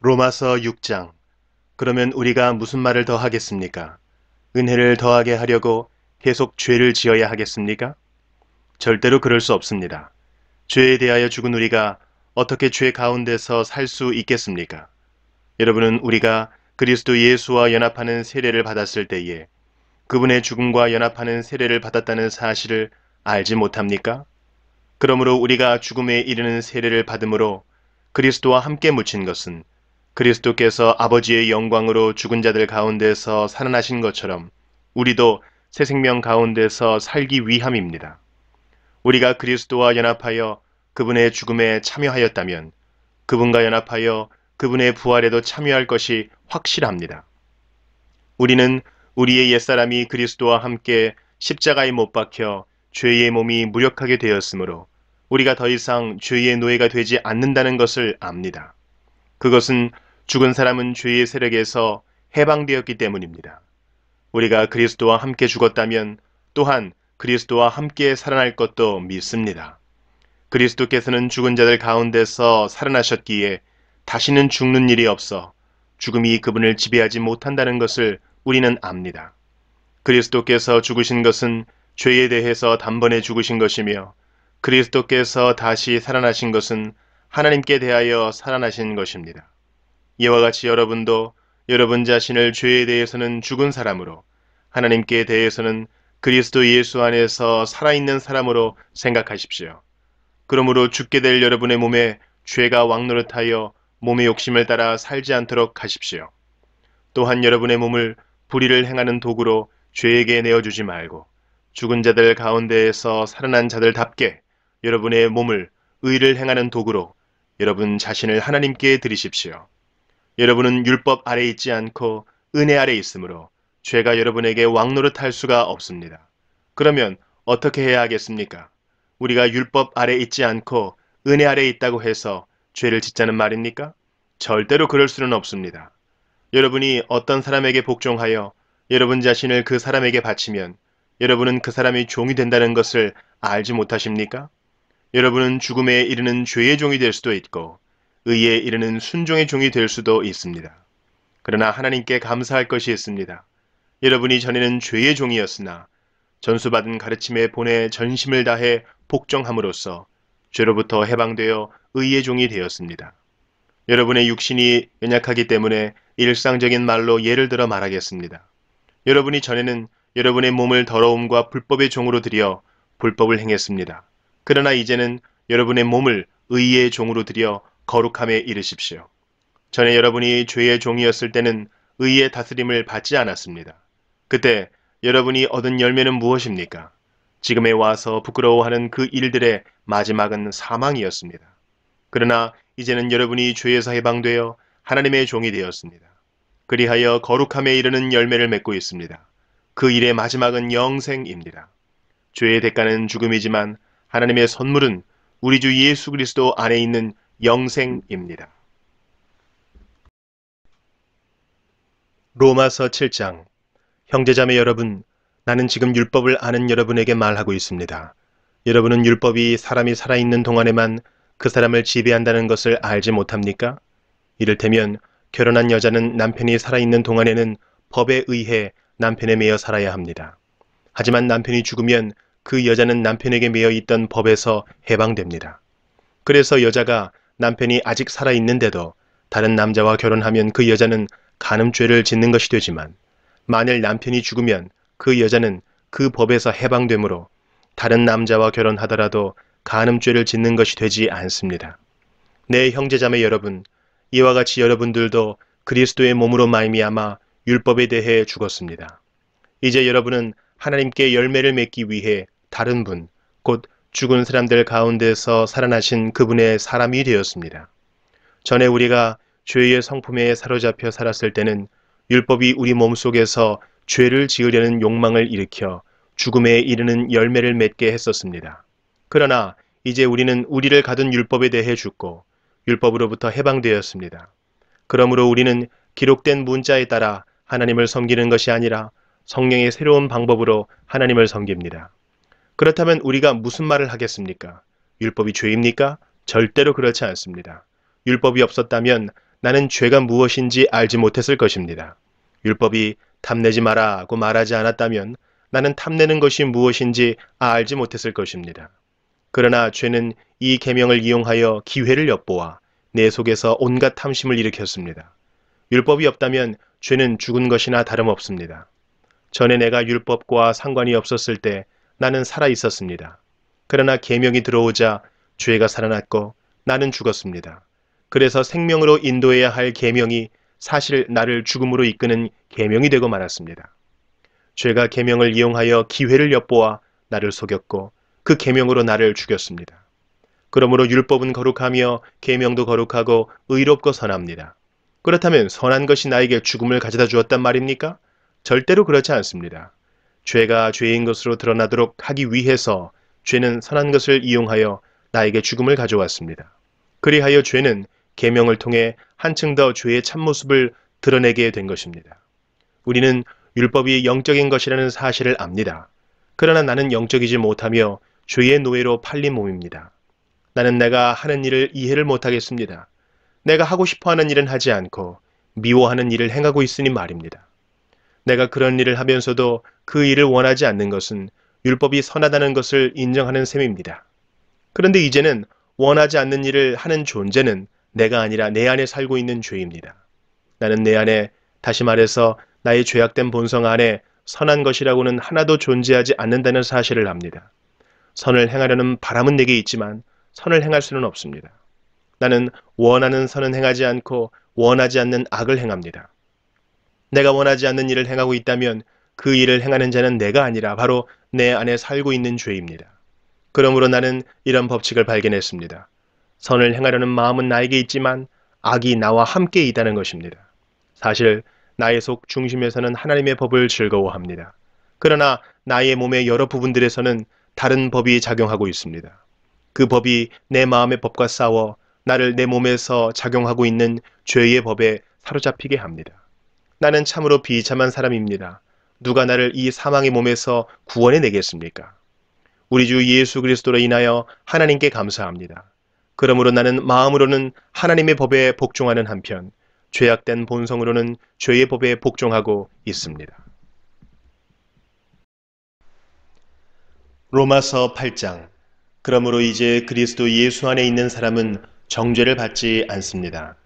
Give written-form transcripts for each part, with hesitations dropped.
로마서 6장. 그러면 우리가 무슨 말을 더 하겠습니까? 은혜를 더하게 하려고 계속 죄를 지어야 하겠습니까? 절대로 그럴 수 없습니다. 죄에 대하여 죽은 우리가 어떻게 죄 가운데서 살 수 있겠습니까? 여러분은 우리가 그리스도 예수와 연합하는 세례를 받았을 때에 그분의 죽음과 연합하는 세례를 받았다는 사실을 알지 못합니까? 그러므로 우리가 죽음에 이르는 세례를 받음으로 그리스도와 함께 묻힌 것은 그리스도께서 아버지의 영광으로 죽은 자들 가운데서 살아나신 것처럼 우리도 새 생명 가운데서 살기 위함입니다. 우리가 그리스도와 연합하여 그분의 죽음에 참여하였다면 그분과 연합하여 그분의 부활에도 참여할 것이 확실합니다. 우리는 우리의 옛사람이 그리스도와 함께 십자가에 못 박혀 죄의 몸이 무력하게 되었으므로 우리가 더 이상 죄의 노예가 되지 않는다는 것을 압니다. 그것은 죽은 사람은 죄의 세력에서 해방되었기 때문입니다. 우리가 그리스도와 함께 죽었다면 또한 그리스도와 함께 살아날 것도 믿습니다. 그리스도께서는 죽은 자들 가운데서 살아나셨기에 다시는 죽는 일이 없어 죽음이 그분을 지배하지 못한다는 것을 우리는 압니다. 그리스도께서 죽으신 것은 죄에 대해서 단번에 죽으신 것이며 그리스도께서 다시 살아나신 것은 하나님께 대하여 살아나신 것입니다. 이와 같이 여러분도 여러분 자신을 죄에 대해서는 죽은 사람으로 하나님께 대해서는 그리스도 예수 안에서 살아있는 사람으로 생각하십시오. 그러므로 죽게 될 여러분의 몸에 죄가 왕노릇하여 몸의 욕심을 따라 살지 않도록 하십시오. 또한 여러분의 몸을 불의를 행하는 도구로 죄에게 내어주지 말고 죽은 자들 가운데에서 살아난 자들답게 여러분의 몸을 의를 행하는 도구로 여러분 자신을 하나님께 드리십시오. 여러분은 율법 아래 있지 않고 은혜 아래 있으므로 죄가 여러분에게 왕노릇할 수가 없습니다. 그러면 어떻게 해야 하겠습니까? 우리가 율법 아래 있지 않고 은혜 아래 있다고 해서 죄를 짓자는 말입니까? 절대로 그럴 수는 없습니다. 여러분이 어떤 사람에게 복종하여 여러분 자신을 그 사람에게 바치면 여러분은 그 사람의 종이 된다는 것을 알지 못하십니까? 여러분은 죽음에 이르는 죄의 종이 될 수도 있고 의에 이르는 순종의 종이 될 수도 있습니다. 그러나 하나님께 감사할 것이 있습니다. 여러분이 전에는 죄의 종이었으나 전수받은 가르침에 본에 전심을 다해 복종함으로써 죄로부터 해방되어 의의 종이 되었습니다. 여러분의 육신이 연약하기 때문에 일상적인 말로 예를 들어 말하겠습니다. 여러분이 전에는 여러분의 몸을 더러움과 불법의 종으로 들여 불법을 행했습니다. 그러나 이제는 여러분의 몸을 의의 종으로 들여 거룩함에 이르십시오. 전에 여러분이 죄의 종이었을 때는 의의 다스림을 받지 않았습니다. 그때 여러분이 얻은 열매는 무엇입니까? 지금에 와서 부끄러워하는 그 일들의 마지막은 사망이었습니다. 그러나 이제는 여러분이 죄에서 해방되어 하나님의 종이 되었습니다. 그리하여 거룩함에 이르는 열매를 맺고 있습니다. 그 일의 마지막은 영생입니다. 죄의 대가는 죽음이지만 하나님의 선물은 우리 주 예수 그리스도 안에 있는 영생입니다. 로마서 7장. 형제자매 여러분, 나는 지금 율법을 아는 여러분에게 말하고 있습니다. 여러분은 율법이 사람이 살아있는 동안에만 그 사람을 지배한다는 것을 알지 못합니까? 이를테면 결혼한 여자는 남편이 살아있는 동안에는 법에 의해 남편에 매여 살아야 합니다. 하지만 남편이 죽으면 그 여자는 남편에게 매여 있던 법에서 해방됩니다. 그래서 여자가 남편이 아직 살아있는데도 다른 남자와 결혼하면 그 여자는 간음죄를 짓는 것이 되지만 만일 남편이 죽으면 그 여자는 그 법에서 해방되므로 다른 남자와 결혼하더라도 간음죄를 짓는 것이 되지 않습니다. 내 형제자매 여러분, 이와 같이 여러분들도 그리스도의 몸으로 말미암아 율법에 대해 죽었습니다. 이제 여러분은 하나님께 열매를 맺기 위해 다른 분, 곧 죽은 사람들 가운데서 살아나신 그분의 사람이 되었습니다. 전에 우리가 죄의 성품에 사로잡혀 살았을 때는 율법이 우리 몸속에서 죄를 지으려는 욕망을 일으켜 죽음에 이르는 열매를 맺게 했었습니다. 그러나 이제 우리는 우리를 가둔 율법에 대해 죽고 율법으로부터 해방되었습니다. 그러므로 우리는 기록된 문자에 따라 하나님을 섬기는 것이 아니라 성령의 새로운 방법으로 하나님을 섬깁니다. 그렇다면 우리가 무슨 말을 하겠습니까? 율법이 죄입니까? 절대로 그렇지 않습니다. 율법이 없었다면 나는 죄가 무엇인지 알지 못했을 것입니다. 율법이 탐내지 마라고 말하지 않았다면 나는 탐내는 것이 무엇인지 알지 못했을 것입니다. 그러나 죄는 이 계명을 이용하여 기회를 엿보아 내 속에서 온갖 탐심을 일으켰습니다. 율법이 없다면 죄는 죽은 것이나 다름없습니다. 전에 내가 율법과 상관이 없었을 때 나는 살아 있었습니다. 그러나 계명이 들어오자 죄가 살아났고 나는 죽었습니다. 그래서 생명으로 인도해야 할 계명이 사실 나를 죽음으로 이끄는 계명이 되고 말았습니다. 죄가 계명을 이용하여 기회를 엿보아 나를 속였고 그 계명으로 나를 죽였습니다. 그러므로 율법은 거룩하며 계명도 거룩하고 의롭고 선합니다. 그렇다면 선한 것이 나에게 죽음을 가져다 주었단 말입니까? 절대로 그렇지 않습니다. 죄가 죄인 것으로 드러나도록 하기 위해서 죄는 선한 것을 이용하여 나에게 죽음을 가져왔습니다. 그리하여 죄는 계명을 통해 한층 더 죄의 참모습을 드러내게 된 것입니다. 우리는 율법이 영적인 것이라는 사실을 압니다. 그러나 나는 영적이지 못하며 죄의 노예로 팔린 몸입니다. 나는 내가 하는 일을 이해를 못하겠습니다. 내가 하고 싶어하는 일은 하지 않고 미워하는 일을 행하고 있으니 말입니다. 내가 그런 일을 하면서도 그 일을 원하지 않는 것은 율법이 선하다는 것을 인정하는 셈입니다. 그런데 이제는 원하지 않는 일을 하는 존재는 내가 아니라 내 안에 살고 있는 죄입니다. 나는 내 안에, 다시 말해서 나의 죄악된 본성 안에 선한 것이라고는 하나도 존재하지 않는다는 사실을 압니다. 선을 행하려는 바람은 내게 있지만 선을 행할 수는 없습니다. 나는 원하는 선은 행하지 않고 원하지 않는 악을 행합니다. 내가 원하지 않는 일을 행하고 있다면 그 일을 행하는 자는 내가 아니라 바로 내 안에 살고 있는 죄입니다. 그러므로 나는 이런 법칙을 발견했습니다. 선을 행하려는 마음은 나에게 있지만 악이 나와 함께 있다는 것입니다. 사실 나의 속 중심에서는 하나님의 법을 즐거워합니다. 그러나 나의 몸의 여러 부분들에서는 다른 법이 작용하고 있습니다. 그 법이 내 마음의 법과 싸워 나를 내 몸에서 작용하고 있는 죄의 법에 사로잡히게 합니다. 나는 참으로 비참한 사람입니다. 누가 나를 이 사망의 몸에서 구원해 내겠습니까? 우리 주 예수 그리스도로 인하여 하나님께 감사합니다. 그러므로 나는 마음으로는 하나님의 법에 복종하는 한편 죄악된 본성으로는 죄의 법에 복종하고 있습니다. 로마서 8장. 그러므로 이제 그리스도 예수 안에 있는 사람은 정죄를 받지 않습니다.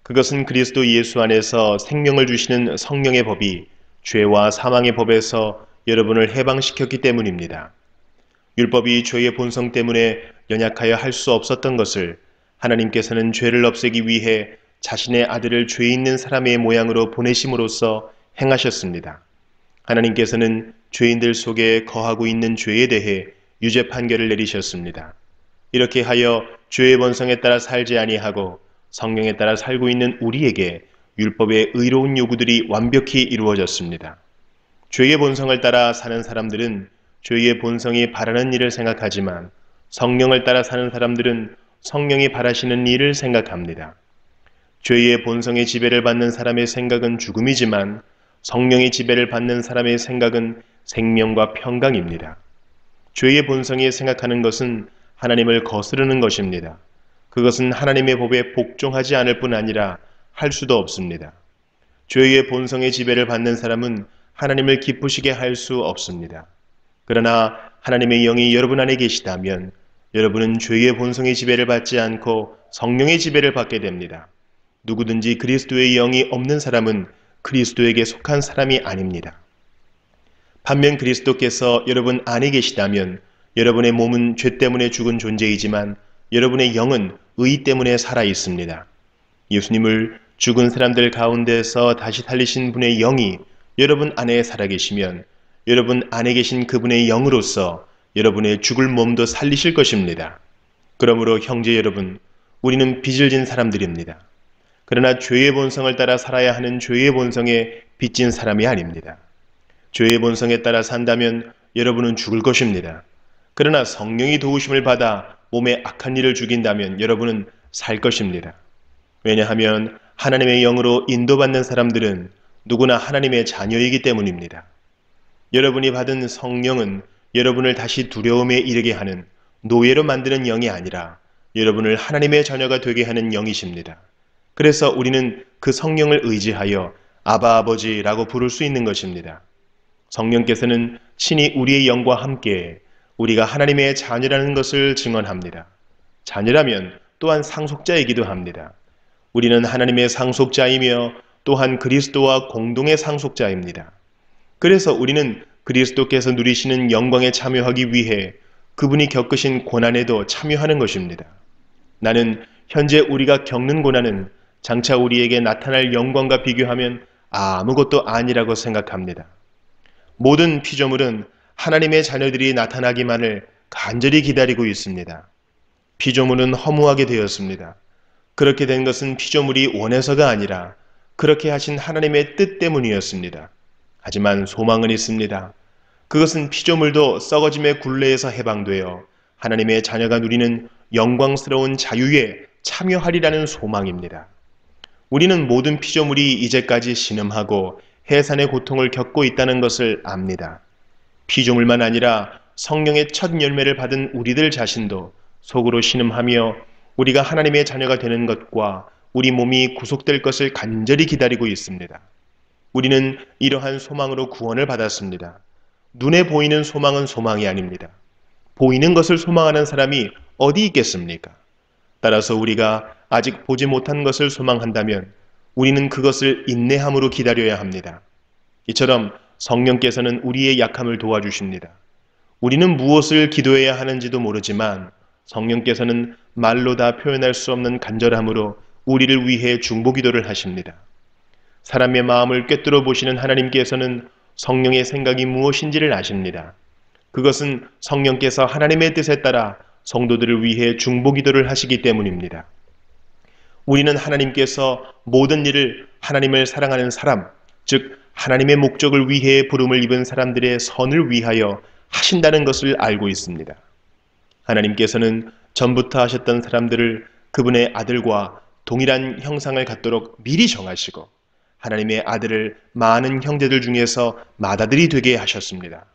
그것은 그리스도 예수 안에서 생명을 주시는 성령의 법이 죄와 사망의 법에서 여러분을 해방시켰기 때문입니다. 율법이 죄의 본성 때문에 연약하여 할 수 없었던 것을 하나님께서는 죄를 없애기 위해 자신의 아들을 죄 있는 사람의 모양으로 보내심으로써 행하셨습니다. 하나님께서는 죄인들 속에 거하고 있는 죄에 대해 유죄 판결을 내리셨습니다. 이렇게 하여 죄의 본성에 따라 살지 아니하고 성령에 따라 살고 있는 우리에게 율법의 의로운 요구들이 완벽히 이루어졌습니다. 죄의 본성을 따라 사는 사람들은 죄의 본성이 바라는 일을 생각하지만 성령을 따라 사는 사람들은 성령이 바라시는 일을 생각합니다. 죄의 본성의 지배를 받는 사람의 생각은 죽음이지만 성령의 지배를 받는 사람의 생각은 생명과 평강입니다. 죄의 본성이 생각하는 것은 하나님을 거스르는 것입니다. 그것은 하나님의 법에 복종하지 않을 뿐 아니라 할 수도 없습니다. 죄의 본성의 지배를 받는 사람은 하나님을 기쁘시게 할 수 없습니다. 그러나 하나님의 영이 여러분 안에 계시다면 여러분은 죄의 본성의 지배를 받지 않고 성령의 지배를 받게 됩니다. 누구든지 그리스도의 영이 없는 사람은 그리스도에게 속한 사람이 아닙니다. 반면 그리스도께서 여러분 안에 계시다면 여러분의 몸은 죄 때문에 죽은 존재이지만 여러분의 영은 의 때문에 살아 있습니다. 예수님을 죽은 사람들 가운데서 다시 살리신 분의 영이 여러분 안에 살아계시면 여러분 안에 계신 그분의 영으로서 여러분의 죽을 몸도 살리실 것입니다. 그러므로 형제 여러분, 우리는 빚을 진 사람들입니다. 그러나 죄의 본성을 따라 살아야 하는 죄의 본성에 빚진 사람이 아닙니다. 죄의 본성에 따라 산다면 여러분은 죽을 것입니다. 그러나 성령이 도우심을 받아 몸에 악한 일을 죽인다면 여러분은 살 것입니다. 왜냐하면 하나님의 영으로 인도받는 사람들은 누구나 하나님의 자녀이기 때문입니다. 여러분이 받은 성령은 여러분을 다시 두려움에 이르게 하는 노예로 만드는 영이 아니라 여러분을 하나님의 자녀가 되게 하는 영이십니다. 그래서 우리는 그 성령을 의지하여 아바 아버지라고 부를 수 있는 것입니다. 성령께서는 친히 우리의 영과 함께 우리가 하나님의 자녀라는 것을 증언합니다. 자녀라면 또한 상속자이기도 합니다. 우리는 하나님의 상속자이며 또한 그리스도와 공동의 상속자입니다. 그래서 우리는 그리스도께서 누리시는 영광에 참여하기 위해 그분이 겪으신 고난에도 참여하는 것입니다. 나는 현재 우리가 겪는 고난은 장차 우리에게 나타날 영광과 비교하면 아무것도 아니라고 생각합니다. 모든 피조물은 하나님의 자녀들이 나타나기만을 간절히 기다리고 있습니다. 피조물은 허무하게 되었습니다. 그렇게 된 것은 피조물이 원해서가 아니라 그렇게 하신 하나님의 뜻 때문이었습니다. 하지만 소망은 있습니다. 그것은 피조물도 썩어짐의 굴레에서 해방되어 하나님의 자녀가 누리는 영광스러운 자유에 참여하리라는 소망입니다. 우리는 모든 피조물이 이제까지 신음하고 해산의 고통을 겪고 있다는 것을 압니다. 피조물만 아니라 성령의 첫 열매를 받은 우리들 자신도 속으로 신음하며 우리가 하나님의 자녀가 되는 것과 우리 몸이 구속될 것을 간절히 기다리고 있습니다. 우리는 이러한 소망으로 구원을 받았습니다. 눈에 보이는 소망은 소망이 아닙니다. 보이는 것을 소망하는 사람이 어디 있겠습니까? 따라서 우리가 아직 보지 못한 것을 소망한다면 우리는 그것을 인내함으로 기다려야 합니다. 이처럼 성령께서는 우리의 약함을 도와주십니다. 우리는 무엇을 기도해야 하는지도 모르지만 성령께서는 말로 다 표현할 수 없는 간절함으로 우리를 위해 중보기도를 하십니다. 사람의 마음을 꿰뚫어 보시는 하나님께서는 성령의 생각이 무엇인지를 아십니다. 그것은 성령께서 하나님의 뜻에 따라 성도들을 위해 중보기도를 하시기 때문입니다. 우리는 하나님께서 모든 일을 하나님을 사랑하는 사람, 즉 하나님의 목적을 위해 부름을 입은 사람들의 선을 위하여 하신다는 것을 알고 있습니다. 하나님께서는 전부터 하셨던 사람들을 그분의 아들과 동일한 형상을 갖도록 미리 정하시고 하나님의 아들을 많은 형제들 중에서 맏아들이 되게 하셨습니다.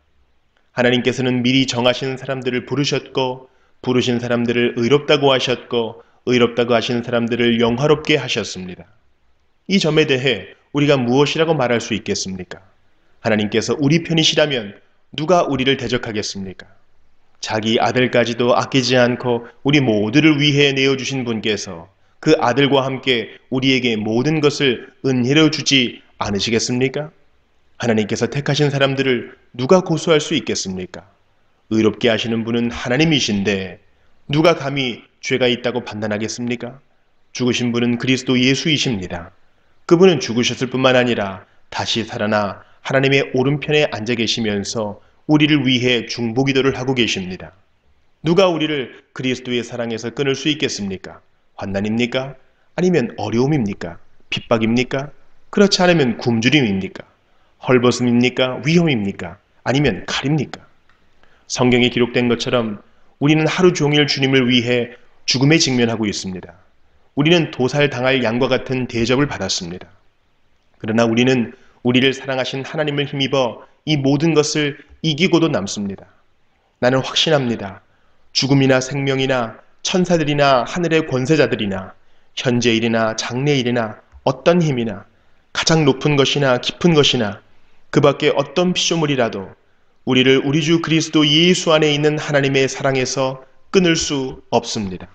하나님께서는 미리 정하신 사람들을 부르셨고 부르신 사람들을 의롭다고 하셨고 의롭다고 하신 사람들을 영화롭게 하셨습니다. 이 점에 대해 우리가 무엇이라고 말할 수 있겠습니까? 하나님께서 우리 편이시라면 누가 우리를 대적하겠습니까? 자기 아들까지도 아끼지 않고 우리 모두를 위해 내어주신 분께서 그 아들과 함께 우리에게 모든 것을 은혜로 주지 않으시겠습니까? 하나님께서 택하신 사람들을 누가 고소할 수 있겠습니까? 의롭게 하시는 분은 하나님이신데 누가 감히 죄가 있다고 판단하겠습니까? 죽으신 분은 그리스도 예수이십니다. 그분은 죽으셨을 뿐만 아니라 다시 살아나 하나님의 오른편에 앉아 계시면서 우리를 위해 중보기도를 하고 계십니다. 누가 우리를 그리스도의 사랑에서 끊을 수 있겠습니까? 환난입니까? 아니면 어려움입니까? 핍박입니까? 그렇지 않으면 굶주림입니까? 헐벗음입니까? 위험입니까? 아니면 칼입니까? 성경에 기록된 것처럼 우리는 하루 종일 주님을 위해 죽음에 직면하고 있습니다. 우리는 도살당할 양과 같은 대접을 받았습니다. 그러나 우리는 우리를 사랑하신 하나님을 힘입어 이 모든 것을 이기고도 남습니다. 나는 확신합니다. 죽음이나 생명이나 천사들이나 하늘의 권세자들이나 현재일이나 장래일이나 어떤 힘이나 가장 높은 것이나 깊은 것이나 그 밖에 어떤 피조물이라도 우리를 우리 주 그리스도 예수 안에 있는 하나님의 사랑에서 끊을 수 없습니다.